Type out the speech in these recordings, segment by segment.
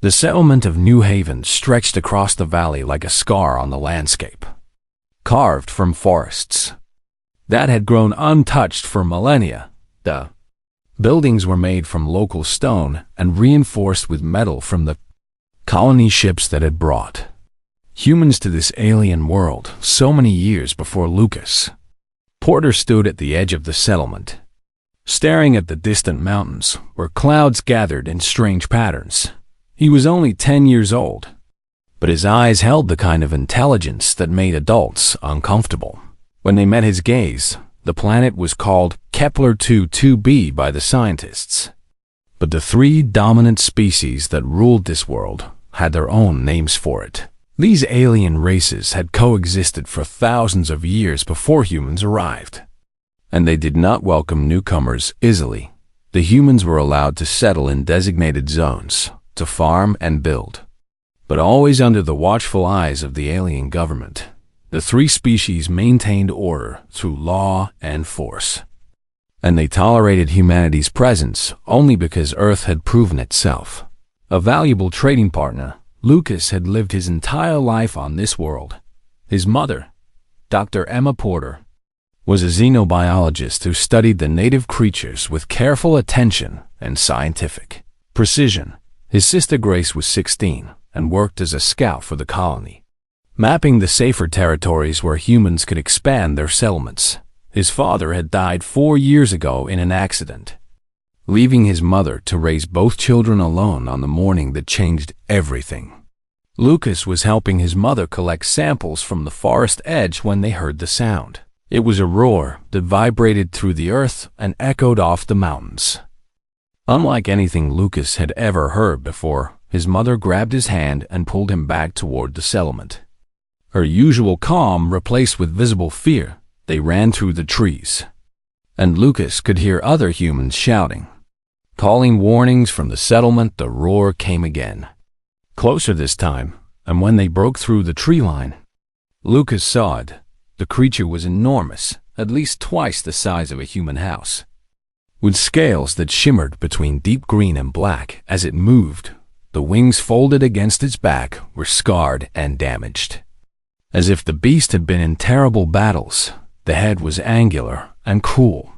The settlement of New Haven stretched across the valley like a scar on the landscape, carved from forests that had grown untouched for millennia. The buildings were made from local stone and reinforced with metal from the colony ships that had brought humans to this alien world so many years before Lucas. Porter stood at the edge of the settlement, staring at the distant mountains where clouds gathered in strange patterns. He was only 10 years old, but his eyes held the kind of intelligence that made adults uncomfortable. When they met his gaze, the planet was called Kepler-2b by the scientists. But the three dominant species that ruled this world had their own names for it. These alien races had coexisted for thousands of years before humans arrived, and they did not welcome newcomers easily. The humans were allowed to settle in designated zones, to farm and build, but always under the watchful eyes of the alien government. The three species maintained order through law and force, and they tolerated humanity's presence only because Earth had proven itself a valuable trading partner. Lucas had lived his entire life on this world. His mother, Dr. Emma Porter, was a xenobiologist who studied the native creatures with careful attention and scientific precision. His sister Grace was 16 and worked as a scout for the colony, mapping the safer territories where humans could expand their settlements. His father had died 4 years ago in an accident, leaving his mother to raise both children alone on the morning that changed everything. Lucas was helping his mother collect samples from the forest edge when they heard the sound. It was a roar that vibrated through the earth and echoed off the mountains. Unlike anything Lucas had ever heard before, his mother grabbed his hand and pulled him back toward the settlement. Her usual calm replaced with visible fear. They ran through the trees, and Lucas could hear other humans shouting, calling warnings from the settlement. The roar came again, closer this time, and when they broke through the tree line, Lucas saw it. The creature was enormous, at least twice the size of a human house, with scales that shimmered between deep green and black as it moved. The wings folded against its back were scarred and damaged, as if the beast had been in terrible battles. The head was angular and cruel,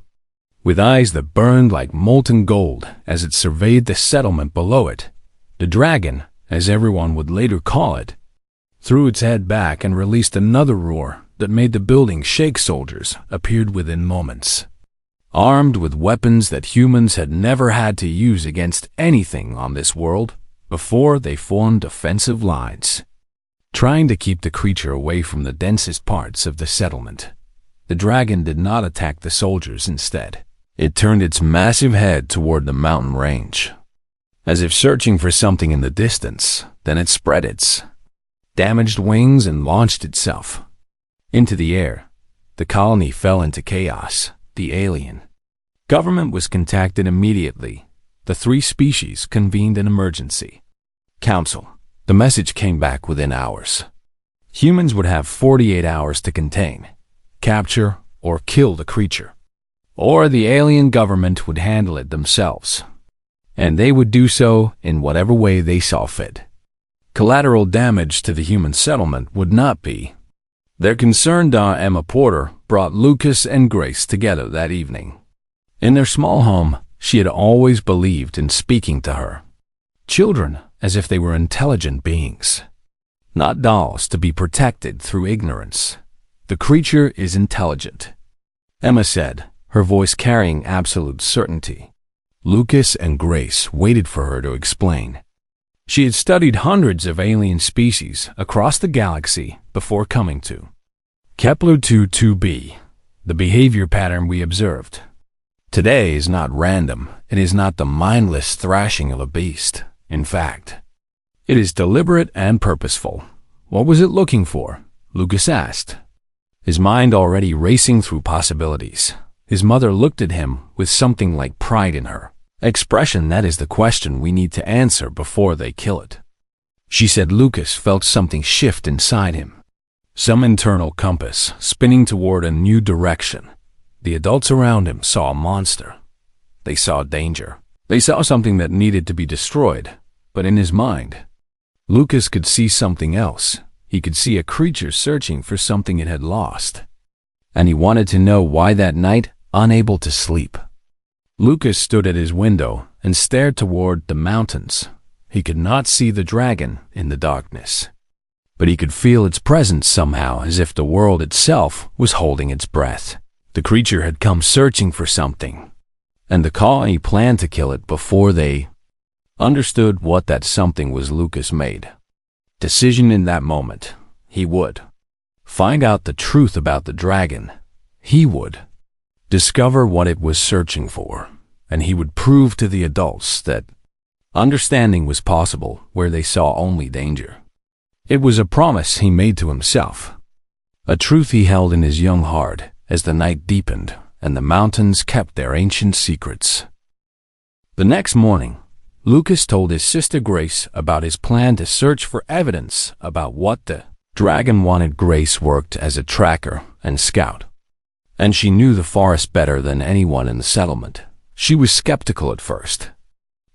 with eyes that burned like molten gold as it surveyed the settlement below it. The dragon, as everyone would later call it, threw its head back and released another roar that made the building shake. Soldiers appeared within moments, armed with weapons that humans had never had to use against anything on this world before. They formed offensive lines, trying to keep the creature away from the densest parts of the settlement. The dragon did not attack the soldiers. Instead, it turned its massive head toward the mountain range, as if searching for something in the distance. Then it spread its damaged wings and launched itself into the air. The colony fell into chaos. The alien government was contacted immediately. The three species convened an emergency council. The message came back within hours. Humans would have 48 hours to contain, capture, or kill the creature, or the alien government would handle it themselves, and they would do so in whatever way they saw fit. Collateral damage to the human settlement would not be their concern. Emma Porter brought Lucas and Grace together that evening. In their small home, she had always believed in speaking to her children as if they were intelligent beings, not dolls to be protected through ignorance. The creature is intelligent, Emma said, her voice carrying absolute certainty. Lucas and Grace waited for her to explain. She had studied hundreds of alien species across the galaxy before coming to Kepler-2b. The behavior pattern we observed today is not random. It is not the mindless thrashing of a beast. In fact, it is deliberate and purposeful. What was it looking for? Lucas asked, his mind already racing through possibilities. His mother looked at him with something like pride in her expression. That is the question we need to answer before they kill it, she said. Lucas felt something shift inside him, some internal compass spinning toward a new direction. The adults around him saw a monster. They saw danger. They saw something that needed to be destroyed. But in his mind, Lucas could see something else. He could see a creature searching for something it had lost. And he wanted to know why that night, unable to sleep. Lucas stood at his window and stared toward the mountains. He could not see the dragon in the darkness, but he could feel its presence somehow, as if the world itself was holding its breath. The creature had come searching for something, and the colony planned to kill it before they understood what that something was. Lucas made decision in that moment. He would find out the truth about the dragon. He would discover what it was searching for, and he would prove to the adults that understanding was possible where they saw only danger. It was a promise he made to himself, a truth he held in his young heart as the night deepened and the mountains kept their ancient secrets. The next morning, Lucas told his sister Grace about his plan to search for evidence about what the dragon wanted. Grace worked as a tracker and scout, and she knew the forest better than anyone in the settlement. She was skeptical at first,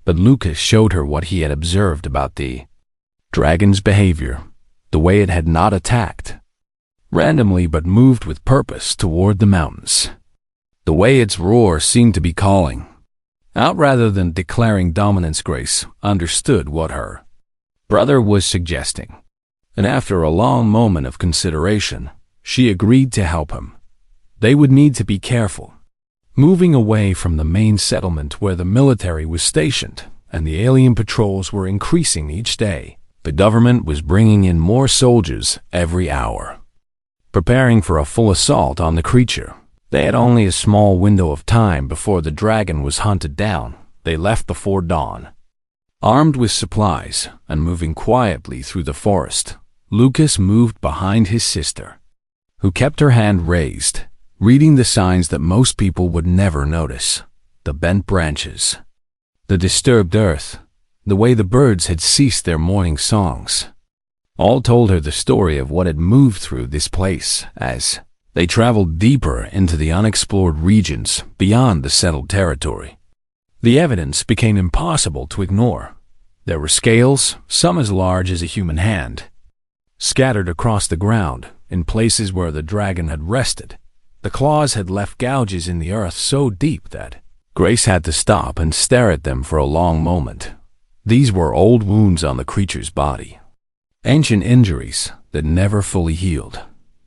but Lucas showed her what he had observed about the dragon's behavior, the way it had not attacked randomly but moved with purpose toward the mountains, the way its roar seemed to be calling out rather than declaring dominance. Grace understood what her brother was suggesting, and after a long moment of consideration, she agreed to help him. They would need to be careful, moving away from the main settlement where the military was stationed and the alien patrols were increasing each day. The government was bringing in more soldiers every hour, preparing for a full assault on the creature. They had only a small window of time before the dragon was hunted down. They left before dawn, armed with supplies and moving quietly through the forest. Lucas moved behind his sister, who kept her hand raised, reading the signs that most people would never notice: the bent branches, the disturbed earth, the way the birds had ceased their morning songs. All told her the story of what had moved through this place as they traveled deeper into the unexplored regions beyond the settled territory. The evidence became impossible to ignore. There were scales, some as large as a human hand, scattered across the ground in places where the dragon had rested. The claws had left gouges in the earth so deep that Grace had to stop and stare at them for a long moment. These were old wounds on the creature's body, ancient injuries that never fully healed.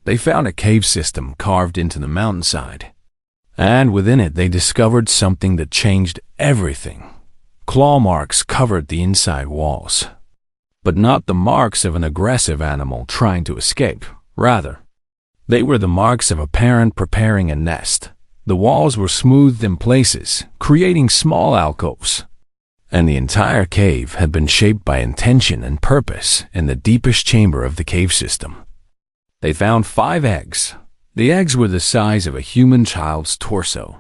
They found a cave system carved into the mountainside, and within it they discovered something that changed everything. Claw marks covered the inside walls, but not the marks of an aggressive animal trying to escape. Rather, they were the marks of a parent preparing a nest. The walls were smoothed in places, creating small alcoves, and the entire cave had been shaped by intention and purpose in the deepest chamber of the cave system. They found 5 eggs. The eggs were the size of a human child's torso,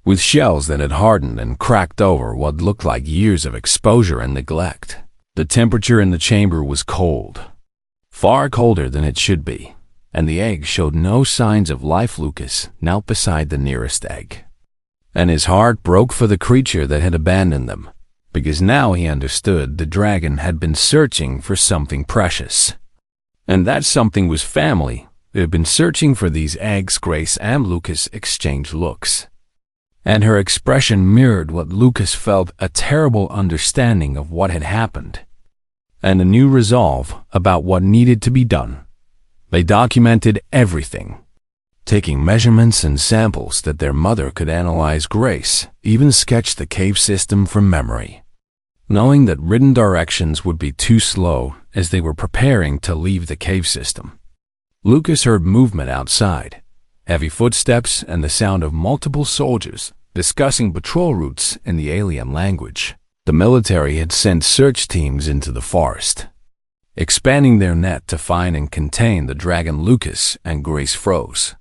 with shells that had hardened and cracked over what looked like years of exposure and neglect. The temperature in the chamber was cold, far colder than it should be, and the eggs showed no signs of life. Lucas knelt beside the nearest egg, and his heart broke for the creature that had abandoned them, because now he understood the dragon had been searching for something precious. And that something was family. It had been searching for these eggs. Grace and Lucas exchanged looks, and her expression mirrored what Lucas felt: a terrible understanding of what had happened, and a new resolve about what needed to be done. They documented everything, taking measurements and samples that their mother could analyze. Grace even sketched the cave system from memory, knowing that written directions would be too slow as they were preparing to leave the cave system. Lucas heard movement outside, heavy footsteps and the sound of multiple soldiers discussing patrol routes in the alien language. The military had sent search teams into the forest, expanding their net to find and contain the dragon. Lucas and Grace froze,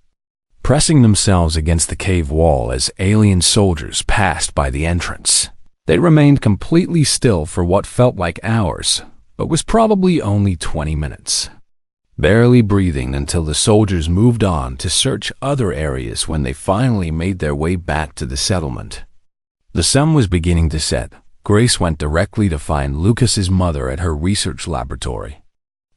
pressing themselves against the cave wall as alien soldiers passed by the entrance. They remained completely still for what felt like hours, but was probably only 20 minutes, barely breathing until the soldiers moved on to search other areas. When they finally made their way back to the settlement, the sun was beginning to set. Grace went directly to find Lucas's mother at her research laboratory.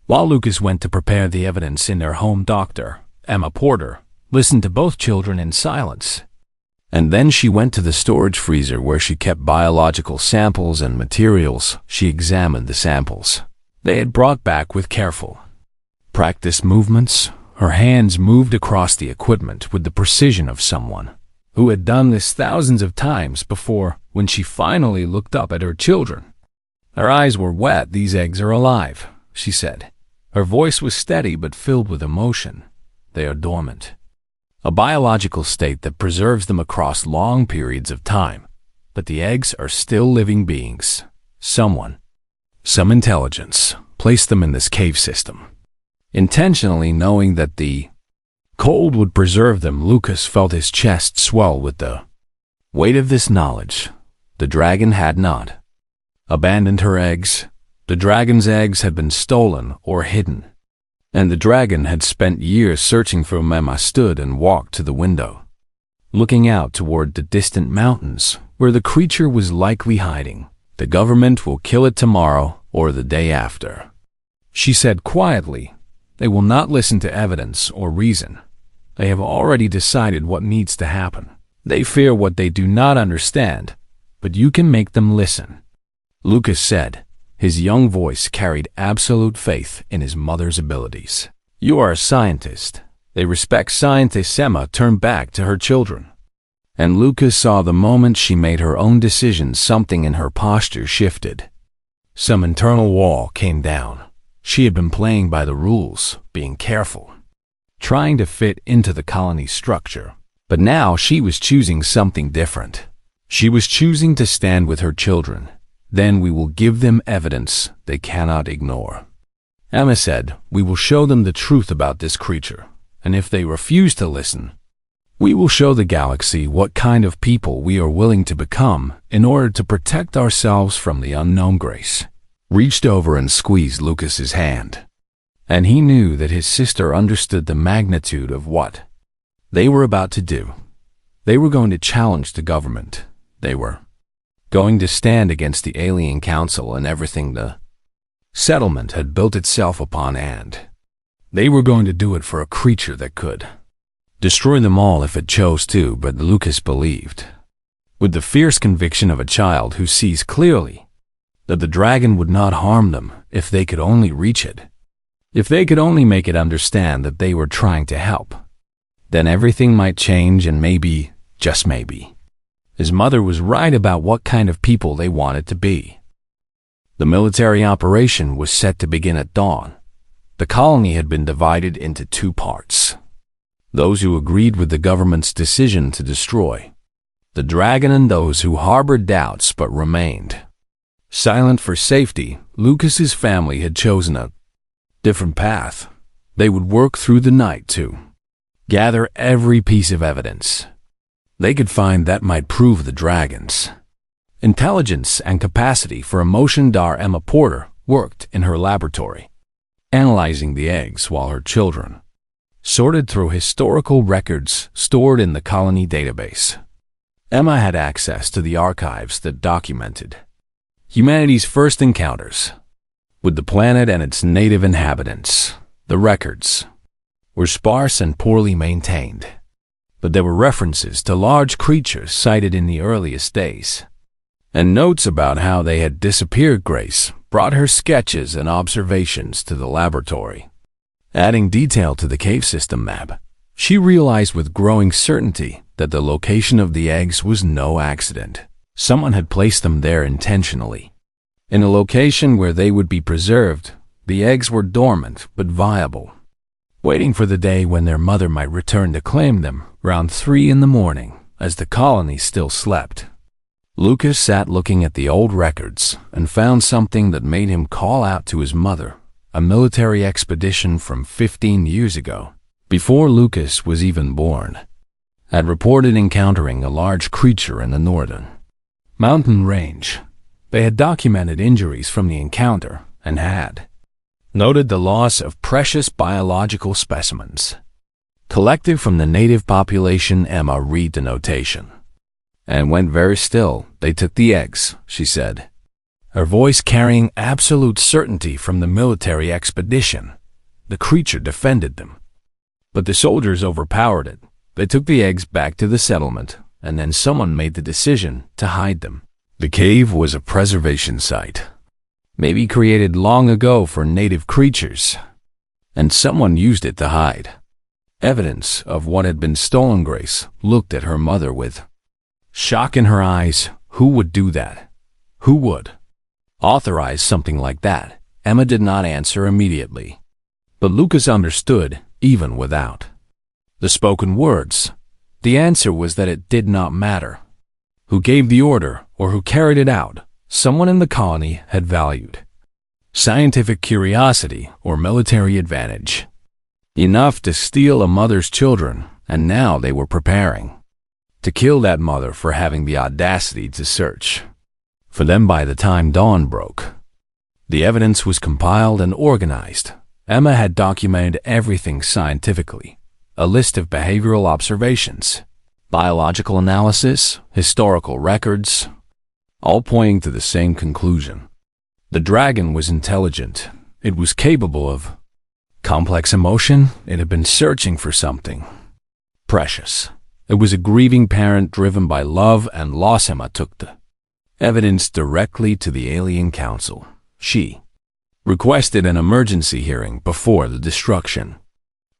While Lucas went to prepare the evidence in their home, Dr. Emma Porter listened to both children in silence. And then she went to the storage freezer where she kept biological samples and materials. She examined the samples they had brought back with careful, practiced movements. Her hands moved across the equipment with the precision of someone who had done this thousands of times before. When she finally looked up at her children, her eyes were wet. "These eggs are alive," she said. Her voice was steady but filled with emotion. "They are dormant, a biological state that preserves them across long periods of time. But the eggs are still living beings. Some intelligence placed them in this cave system, intentionally knowing that the cold would preserve them." Lucas felt his chest swell with the weight of this knowledge. The dragon had not abandoned her eggs. The dragon's eggs had been stolen or hidden, and the dragon had spent years searching for them. Emma stood and walked to the window, looking out toward the distant mountains where the creature was likely hiding. "The government will kill it tomorrow or the day after," she said quietly. "They will not listen to evidence or reason. They have already decided what needs to happen. They fear what they do not understand, but you can make them listen," Lucas said. His young voice carried absolute faith in his mother's abilities. "You are a scientist. They respect scientists." Emma turned back to her children, and Lucas saw the moment she made her own decisions, something in her posture shifted. Some internal wall came down. She had been playing by the rules, being careful, trying to fit into the colony's structure. But now she was choosing something different. She was choosing to stand with her children. "Then we will give them evidence they cannot ignore," Emma said. "We will show them the truth about this creature, and if they refuse to listen, we will show the galaxy what kind of people we are willing to become in order to protect ourselves from the unknown." Grace reached over and squeezed Lucas's hand, and he knew that his sister understood the magnitude of what they were about to do. They were going to challenge the government. They were going to stand against the alien council and everything the settlement had built itself upon, and they were going to do it for a creature that could destroy them all if it chose to. But Lucas believed, with the fierce conviction of a child who sees clearly, that the dragon would not harm them if they could only reach it. If they could only make it understand that they were trying to help, then everything might change, and maybe, just maybe, his mother was right about what kind of people they wanted to be. The military operation was set to begin at dawn. The colony had been divided into two parts: those who agreed with the government's decision to destroy the dragon and those who harbored doubts but remained silent for safety. Lucas's family had chosen a different path. They would work through the night to gather every piece of evidence they could find that might prove the dragon's intelligence and capacity for emotion. Emma Porter worked in her laboratory, analyzing the eggs while her children sorted through historical records stored in the colony database. Emma had access to the archives that documented humanity's first encounters with the planet and its native inhabitants. The records were sparse and poorly maintained, but there were references to large creatures sighted in the earliest days, and notes about how they had disappeared. Grace brought her sketches and observations to the laboratory, adding detail to the cave system map. She realized with growing certainty that the location of the eggs was no accident. Someone had placed them there intentionally, in a location where they would be preserved. The eggs were dormant but viable, waiting for the day when their mother might return to claim them. Around 3 in the morning, as the colony still slept, Lucas sat looking at the old records and found something that made him call out to his mother. A military expedition from 15 years ago, before Lucas was even born, had reported encountering a large creature in the northern mountain range. They had documented injuries from the encounter and had noted the loss of precious biological specimens collected from the native population. Emma read the notation and went very still. They took the eggs, she said, her voice carrying absolute certainty from the military expedition. The creature defended them. But the soldiers overpowered it. They took the eggs back to the settlement, and then someone made the decision to hide them. The cave was a preservation site, maybe created long ago for native creatures, and someone used it to hide evidence of what had been stolen. Grace looked at her mother with shock in her eyes. Who would do that? Who would authorize something like that? Emma did not answer immediately, but Lucas understood even without the spoken words. The answer was that it did not matter who gave the order or who carried it out. Someone in the colony had valued scientific curiosity or military advantage enough to steal a mother's children, and now they were preparing to kill that mother for having the audacity to search for them. By the time dawn broke, the evidence was compiled and organized. Emma had documented everything scientifically, a list of behavioral observations, biological analysis, historical records, all pointing to the same conclusion. The dragon was intelligent. It was capable of complex emotion. It had been searching for something precious. It was a grieving parent driven by love and loss. Emma took the evidence directly to the Alien Council. She requested an emergency hearing before the destruction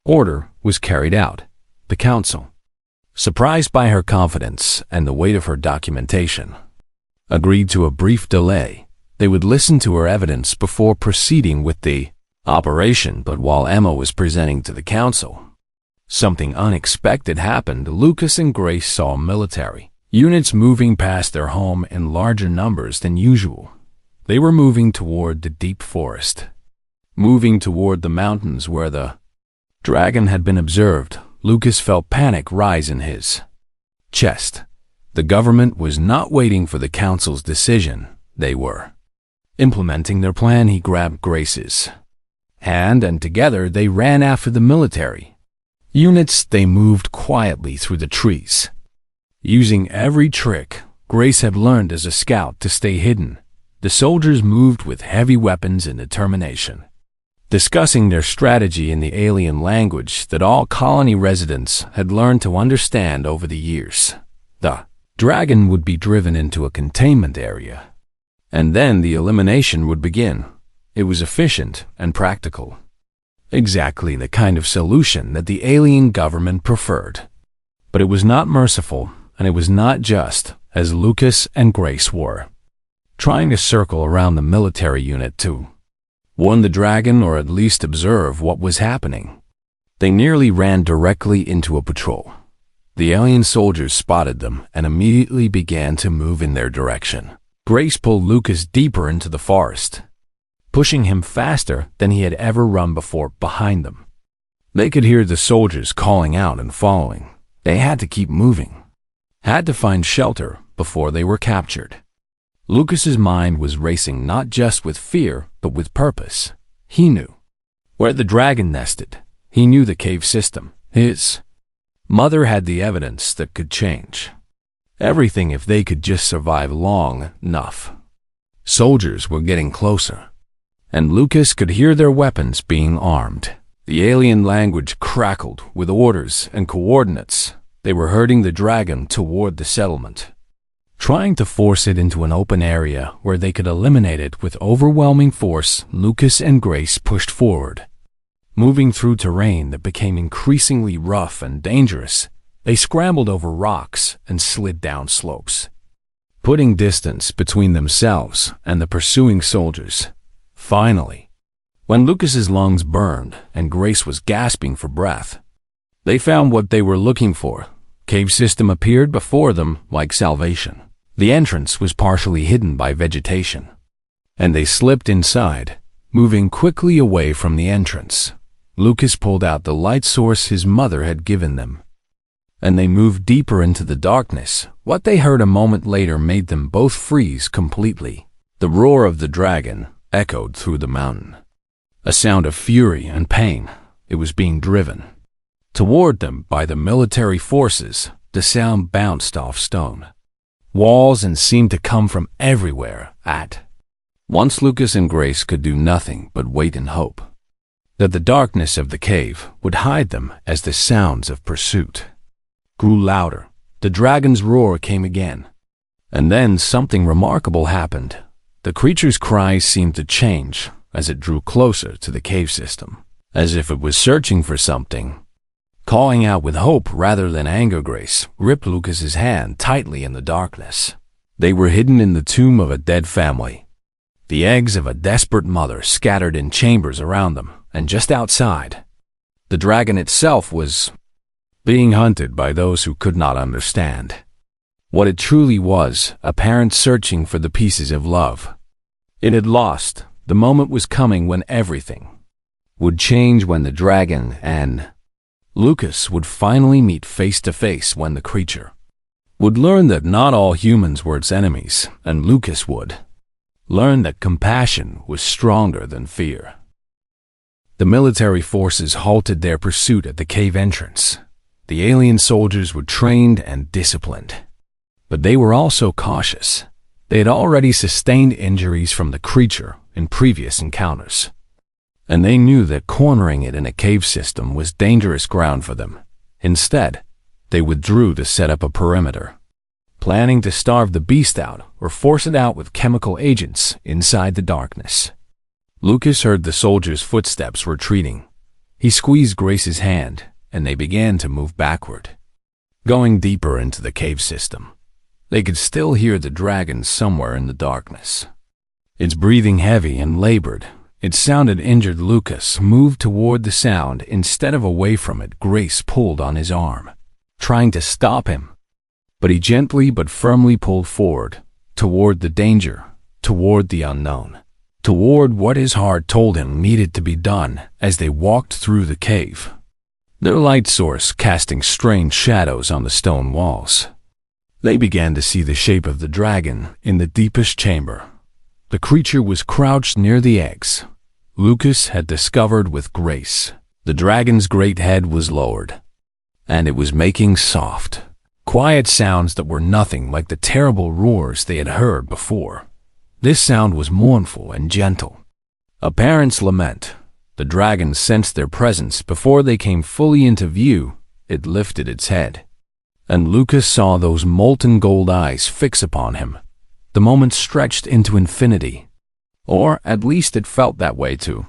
order was carried out. The council, surprised by her confidence and the weight of her documentation, agreed to a brief delay. They would listen to her evidence before proceeding with the operation. But while Emma was presenting to the council, something unexpected happened. Lucas and Grace saw military units moving past their home in larger numbers than usual. They were moving toward the deep forest, moving toward the mountains where the dragon had been observed. Lucas felt panic rise in his chest. The government was not waiting for the council's decision. They were implementing their plan. He grabbed Grace's hand, and together they ran after the military units. They moved quietly through the trees, using every trick Grace had learned as a scout to stay hidden. The soldiers moved with heavy weapons and determination, discussing their strategy in the alien language that all colony residents had learned to understand over the years. The dragon would be driven into a containment area, and then the elimination would begin. It was efficient and practical, exactly the kind of solution that the alien government preferred. But it was not merciful, and it was not just, as Lucas and Grace were trying to circle around the military unit to warn the dragon or at least observe what was happening. They nearly ran directly into a patrol. The alien soldiers spotted them and immediately began to move in their direction. Grace pulled Lucas deeper into the forest, pushing him faster than he had ever run before. Behind them, they could hear the soldiers calling out and following. They had to keep moving, had to find shelter before they were captured. Lucas's mind was racing, not just with fear, but with purpose. He knew where the dragon nested. He knew the cave system. His mother had the evidence that could change everything if they could just survive long enough. Soldiers were getting closer, and Lucas could hear their weapons being armed. The alien language crackled with orders and coordinates. They were herding the dragon toward the settlement, trying to force it into an open area where they could eliminate it with overwhelming force. Lucas and Grace pushed forward, moving through terrain that became increasingly rough and dangerous. They scrambled over rocks and slid down slopes, putting distance between themselves and the pursuing soldiers. Finally, when Lucas's lungs burned and Grace was gasping for breath, they found what they were looking for. Cave system appeared before them like salvation. The entrance was partially hidden by vegetation, and they slipped inside, moving quickly away from the entrance. Lucas pulled out the light source his mother had given them, and they moved deeper into the darkness. What they heard a moment later made them both freeze completely. The roar of the dragon echoed through the mountain, a sound of fury and pain. It was being driven toward them by the military forces. The sound bounced off stone, walls, and seemed to come from everywhere at once. Lucas and Grace could do nothing but wait and hope that the darkness of the cave would hide them as the sounds of pursuit grew louder. The dragon's roar came again. And then something remarkable happened. The creature's cries seemed to change as it drew closer to the cave system, as if it was searching for something, calling out with hope rather than anger. Grace gripped Lucas's hand tightly in the darkness. They were hidden in the tomb of a dead family. The eggs of a desperate mother scattered in chambers around them, and just outside, the dragon itself was being hunted by those who could not understand what it truly was, a parent searching for the pieces of love it had lost. The moment was coming when everything would change, when the dragon and Lucas would finally meet face to face, when the creature would learn that not all humans were its enemies, and Lucas would learn that compassion was stronger than fear. The military forces halted their pursuit at the cave entrance. The alien soldiers were trained and disciplined, but they were also cautious. They had already sustained injuries from the creature in previous encounters, and they knew that cornering it in a cave system was dangerous ground for them. Instead, they withdrew to set up a perimeter, planning to starve the beast out or force it out with chemical agents inside the darkness. Lucas heard the soldiers' footsteps retreating. He squeezed Grace's hand, and they began to move backward, going deeper into the cave system. They could still hear the dragon somewhere in the darkness. Its breathing heavy and labored. It sounded injured. Lucas moved toward the sound instead of away from it. Grace pulled on his arm, trying to stop him, but he gently but firmly pulled forward, toward the danger, toward the unknown, toward what his heart told him needed to be done. As they walked through the cave, their light source casting strange shadows on the stone walls, they began to see the shape of the dragon in the deepest chamber. The creature was crouched near the eggs Lucas had discovered with Grace. The dragon's great head was lowered, and it was making soft, quiet sounds that were nothing like the terrible roars they had heard before. This sound was mournful and gentle, a parent's lament. The dragon sensed their presence before they came fully into view. It lifted its head, and Lucas saw those molten gold eyes fix upon him. The moment stretched into infinity, or at least it felt that way to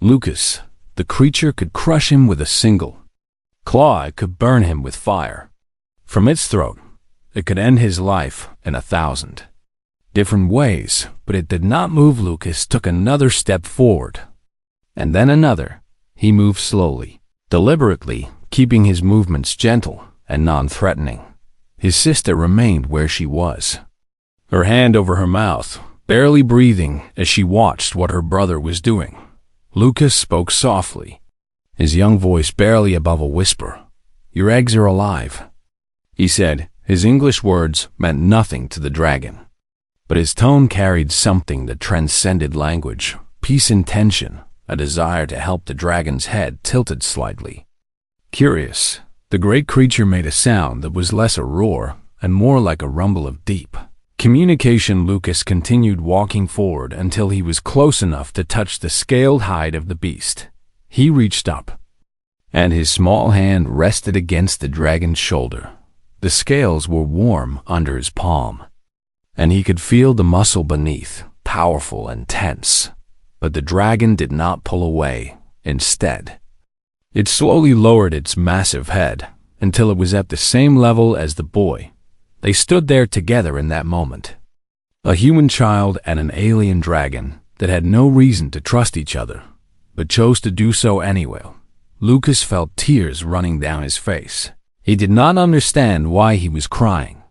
Lucas. The creature could crush him with a single claw. It could burn him with fire from its throat. It could end his life in 1,000 different ways, but it did not move. Lucas took another step forward, and then another. He moved slowly, deliberately, keeping his movements gentle and non-threatening. His sister remained where she was, her hand over her mouth, barely breathing as she watched what her brother was doing. Lucas spoke softly, his young voice barely above a whisper. "Your eggs are alive," he said. His English words meant nothing to the dragon, but his tone carried something that transcended language, peace and tension. A desire to help. The dragon's head tilted slightly. Curious, the great creature made a sound that was less a roar and more like a rumble of deep communication. Lucas continued walking forward until he was close enough to touch the scaled hide of the beast. He reached up, and his small hand rested against the dragon's shoulder. The scales were warm under his palm, and he could feel the muscle beneath, powerful and tense. But the dragon did not pull away. Instead, it slowly lowered its massive head until it was at the same level as the boy. They stood there together in that moment, a human child and an alien dragon that had no reason to trust each other, but chose to do so anyway. Lucas felt tears running down his face. He did not understand why he was crying,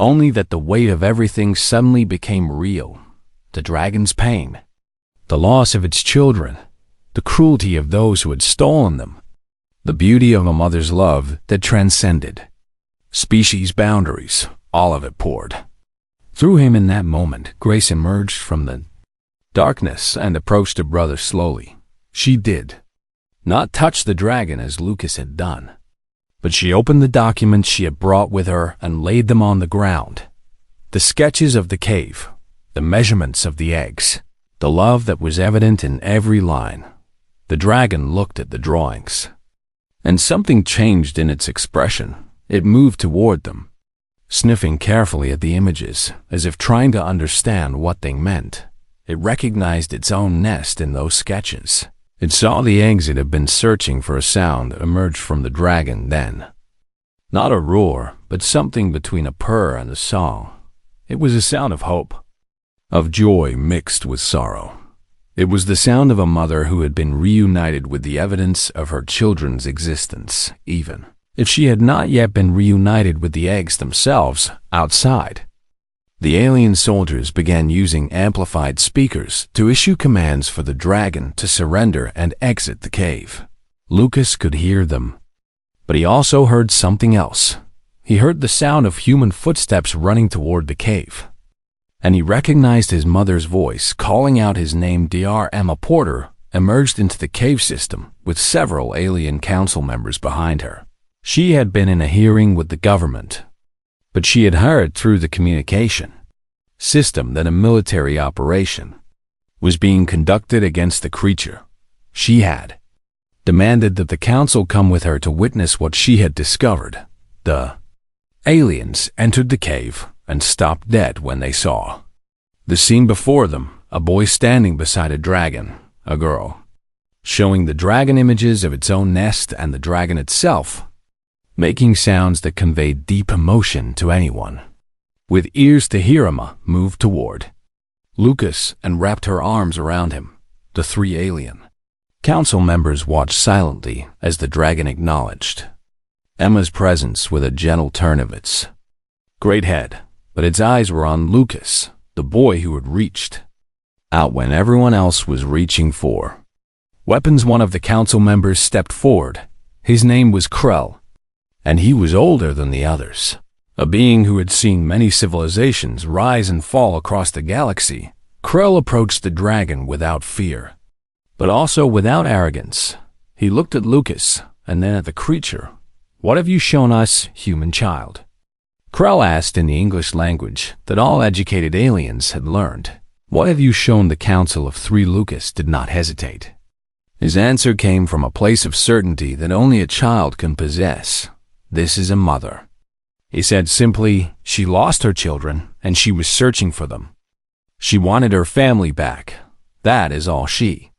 only that the weight of everything suddenly became real. The dragon's pain, the loss of its children, the cruelty of those who had stolen them, the beauty of a mother's love that transcended species boundaries, all of it poured through him in that moment. Grace emerged from the darkness and approached her brother slowly. She did not touch the dragon as Lucas had done, but she opened the documents she had brought with her and laid them on the ground. The sketches of the cave, the measurements of the eggs, the love that was evident in every line. The dragon looked at the drawings, and something changed in its expression. It moved toward them, sniffing carefully at the images, as if trying to understand what they meant. It recognized its own nest in those sketches. It saw the eggs it had been searching for a sound emerge from the dragon then. Not a roar, but something between a purr and a song. It was a sound of hope, of joy mixed with sorrow. It was the sound of a mother who had been reunited with the evidence of her children's existence, even if she had not yet been reunited with the eggs themselves outside. The alien soldiers began using amplified speakers to issue commands for the dragon to surrender and exit the cave. Lucas could hear them, but he also heard something else. He heard the sound of human footsteps running toward the cave, and he recognized his mother's voice calling out his name. Dr. Emma Porter emerged into the cave system with several alien council members behind her. She had been in a hearing with the government, but she had heard through the communication system that a military operation was being conducted against the creature. She had demanded that the council come with her to witness what she had discovered. The aliens entered the cave and stopped dead when they saw the scene before them, a boy standing beside a dragon, a girl, showing the dragon images of its own nest and the dragon itself, making sounds that conveyed deep emotion to anyone with ears to hear. Emma moved toward Lucas and wrapped her arms around him. The three alien council members watched silently as the dragon acknowledged Emma's presence with a gentle turn of its great head, but its eyes were on Lucas, the boy who had reached out when everyone else was reaching for weapons. One of the council members stepped forward. His name was Krell, and he was older than the others. A being who had seen many civilizations rise and fall across the galaxy, Krell approached the dragon without fear, but also without arrogance. He looked at Lucas and then at the creature. "What have you shown us, human child?" Krell asked in the English language that all educated aliens had learned. "What have you shown the Council of Three?" Lucas did not hesitate. His answer came from a place of certainty that only a child can possess. "This is a mother," he said simply. "She lost her children, and she was searching for them. She wanted her family back. That is all she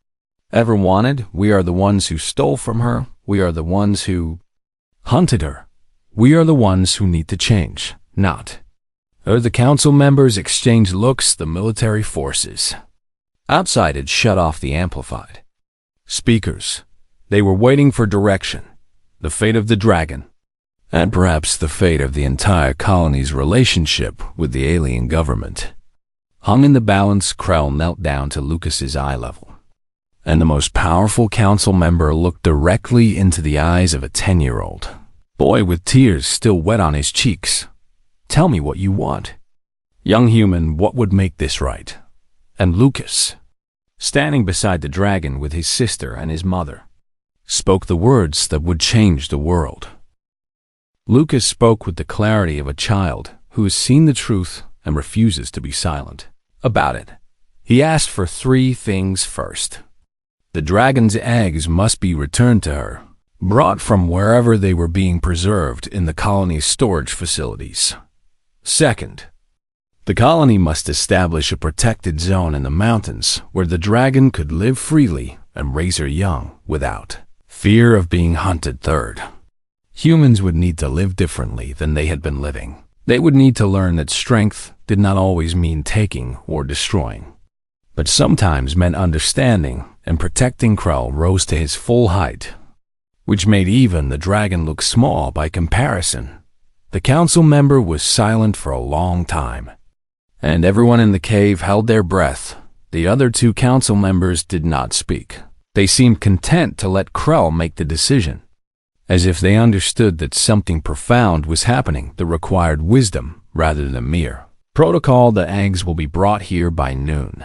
ever wanted. We are the ones who stole from her. We are the ones who hunted her. We are the ones who need to change, not her." The council members exchanged looks. The military forces outside had shut off the amplified speakers. They were waiting for direction. The fate of the dragon, and perhaps the fate of the entire colony's relationship with the alien government, hung in the balance. Krell knelt down to Lucas's eye level, and the most powerful council member looked directly into the eyes of a 10-year-old boy with tears still wet on his cheeks. "Tell me what you want, young human. What would make this right?" And Lucas, standing beside the dragon with his sister and his mother, spoke the words that would change the world. Lucas spoke with the clarity of a child who has seen the truth and refuses to be silent about it. He asked for three things. First, the dragon's eggs must be returned to her, brought from wherever they were being preserved in the colony's storage facilities. Second, the colony must establish a protected zone in the mountains where the dragon could live freely and raise her young without fear of being hunted. Third, humans would need to live differently than they had been living. They would need to learn that strength did not always mean taking or destroying, but sometimes meant understanding and protecting. Krell rose to his full height, which made even the dragon look small by comparison. The council member was silent for a long time, and everyone in the cave held their breath. The other two council members did not speak. They seemed content to let Krell make the decision, as if they understood that something profound was happening that required wisdom rather than mere protocol. "The eggs will be brought here by noon,"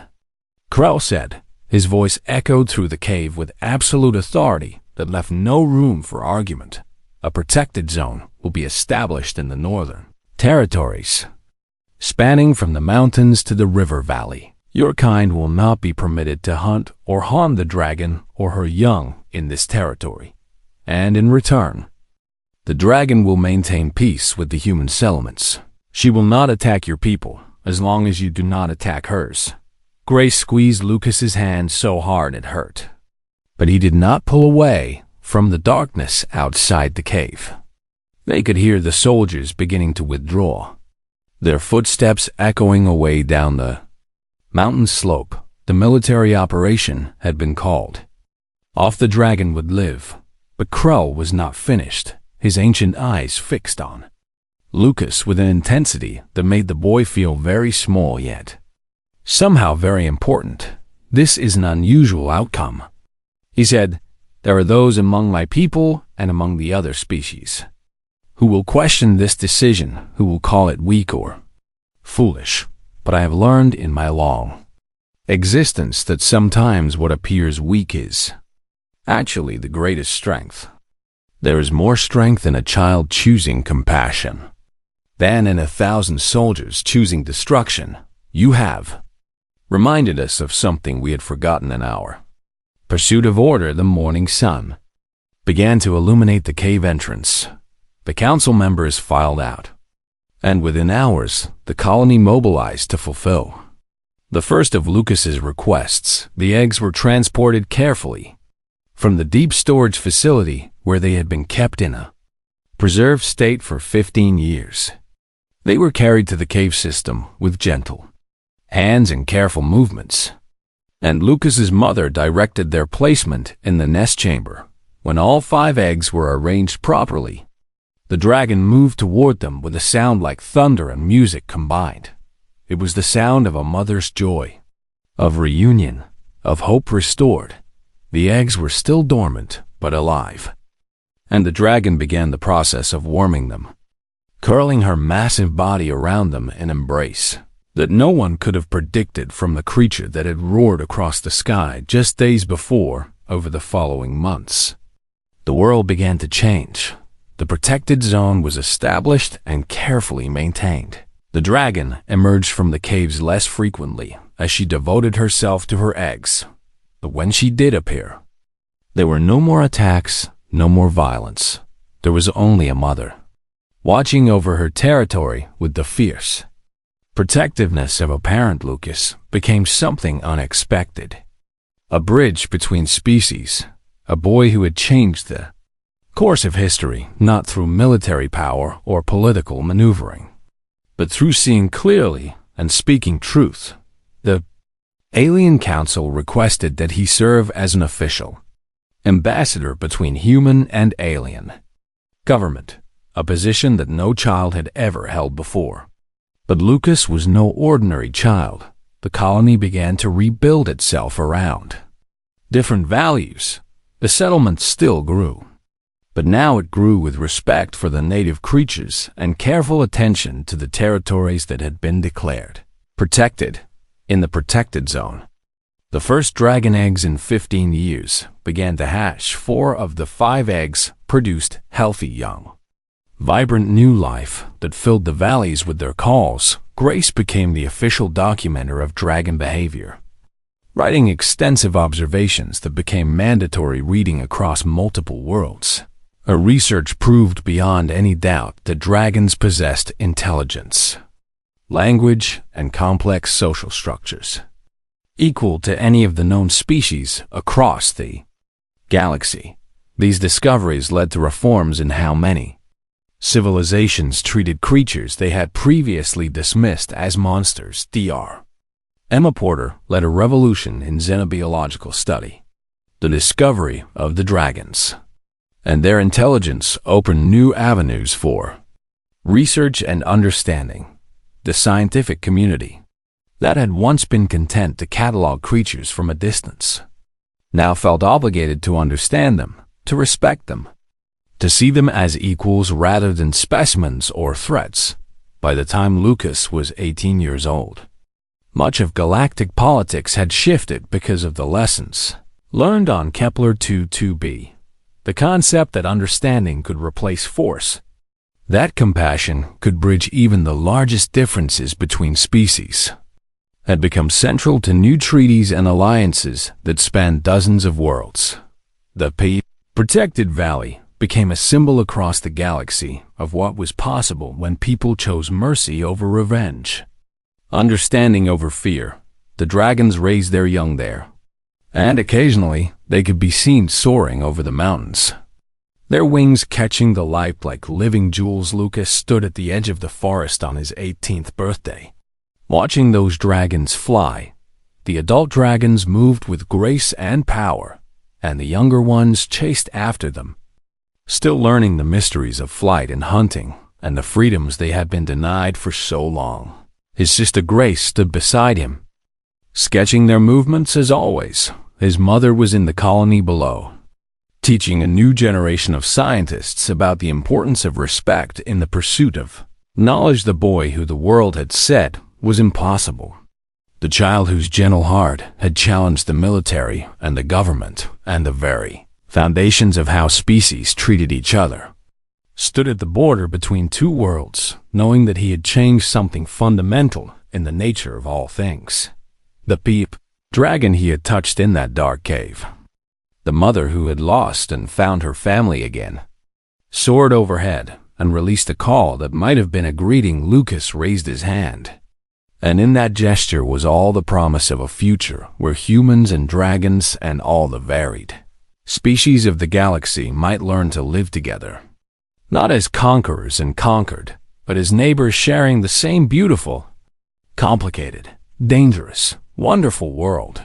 Krell said. His voice echoed through the cave with absolute authority that left no room for argument. "A protected zone will be established in the northern territories. spanning from the mountains to the river valley. Your kind will not be permitted to hunt or harm the dragon or her young in this territory. And in return, the dragon will maintain peace with the human settlements. She will not attack your people as long as you do not attack hers." Grace squeezed Lucas's hand so hard it hurt, but he did not pull away from the darkness outside the cave. They could hear the soldiers beginning to withdraw, their footsteps echoing away down the mountain slope. The military operation had been called off. The dragon would live, but Krull was not finished, his ancient eyes fixed on Lucas with an intensity that made the boy feel very small yet somehow very important. "This is an unusual outcome," he said. "There are those among my people and among the other species who will question this decision, who will call it weak or foolish. But I have learned in my long existence that sometimes what appears weak is actually the greatest strength. There is more strength in a child choosing compassion than in 1,000 soldiers choosing destruction." You have reminded us of something we had forgotten in our pursuit of order. The morning sun began to illuminate the cave entrance. The council members filed out, and within hours, the colony mobilized to fulfill the first of Lucas's requests. The eggs were transported carefully from the deep storage facility where they had been kept in a preserved state for 15 years. They were carried to the cave system with gentle hands and careful movements, and Lucas's mother directed their placement in the nest chamber. When all 5 eggs were arranged properly, the dragon moved toward them with a sound like thunder and music combined. It was the sound of a mother's joy, of reunion, of hope restored. The eggs were still dormant, but alive, and the dragon began the process of warming them, curling her massive body around them in embrace that no one could have predicted from the creature that had roared across the sky just days before. Over the following months, the world began to change. The protected zone was established and carefully maintained. The dragon emerged from the caves less frequently as she devoted herself to her eggs. But when she did appear, there were no more attacks, no more violence. There was only a mother, watching over her territory with the fierce protectiveness of a parent. Lucas became something unexpected, a bridge between species, a boy who had changed the course of history, not through military power or political maneuvering, but through seeing clearly and speaking truth. The Alien Council requested that he serve as an official ambassador between human and alien government, a position that no child had ever held before. But Lucas was no ordinary child. The colony began to rebuild itself around different values. The settlement still grew, but now it grew with respect for the native creatures and careful attention to the territories that had been declared protected. In the protected zone, the first dragon eggs in 15 years began to hatch. 4 of the 5 eggs produced healthy young, vibrant new life that filled the valleys with their calls. Grace became the official documenter of dragon behavior, writing extensive observations that became mandatory reading across multiple worlds. Her research proved beyond any doubt that dragons possessed intelligence, language, and complex social structures equal to any of the known species across the galaxy. These discoveries led to reforms in how many civilizations treated creatures they had previously dismissed as monsters. Dr. Emma Porter led a revolution in xenobiological study. The discovery of the dragons and their intelligence opened new avenues for research and understanding. The scientific community that had once been content to catalog creatures from a distance now felt obligated to understand them, to respect them, to see them as equals rather than specimens or threats. By the time Lucas was 18 years old, much of galactic politics had shifted because of the lessons learned on Kepler 2b, the concept that understanding could replace force. That compassion could bridge even the largest differences between species, had become central to new treaties and alliances that spanned dozens of worlds. The protected valley became a symbol across the galaxy of what was possible when people chose mercy over revenge, understanding over fear. The dragons raised their young there, and occasionally they could be seen soaring over the mountains, their wings catching the light like living jewels. Lucas stood at the edge of the forest on his 18th birthday, watching those dragons fly. The adult dragons moved with grace and power, and the younger ones chased after them, still learning the mysteries of flight and hunting and the freedoms they had been denied for so long. His sister Grace stood beside him, sketching their movements as always. His mother was in the colony below, teaching a new generation of scientists about the importance of respect in the pursuit of knowledge. The boy who the world had said was impossible, the child whose gentle heart had challenged the military and the government and the very foundations of how species treated each other, stood at the border between two worlds, knowing that he had changed something fundamental in the nature of all things. The dragon he had touched in that dark cave, the mother who had lost and found her family again, soared overhead and released a call that might have been a greeting. Lucas raised his hand, and in that gesture was all the promise of a future where humans and dragons and all the varied species of the galaxy might learn to live together, not as conquerors and conquered, but as neighbors sharing the same beautiful, complicated, dangerous, wonderful world.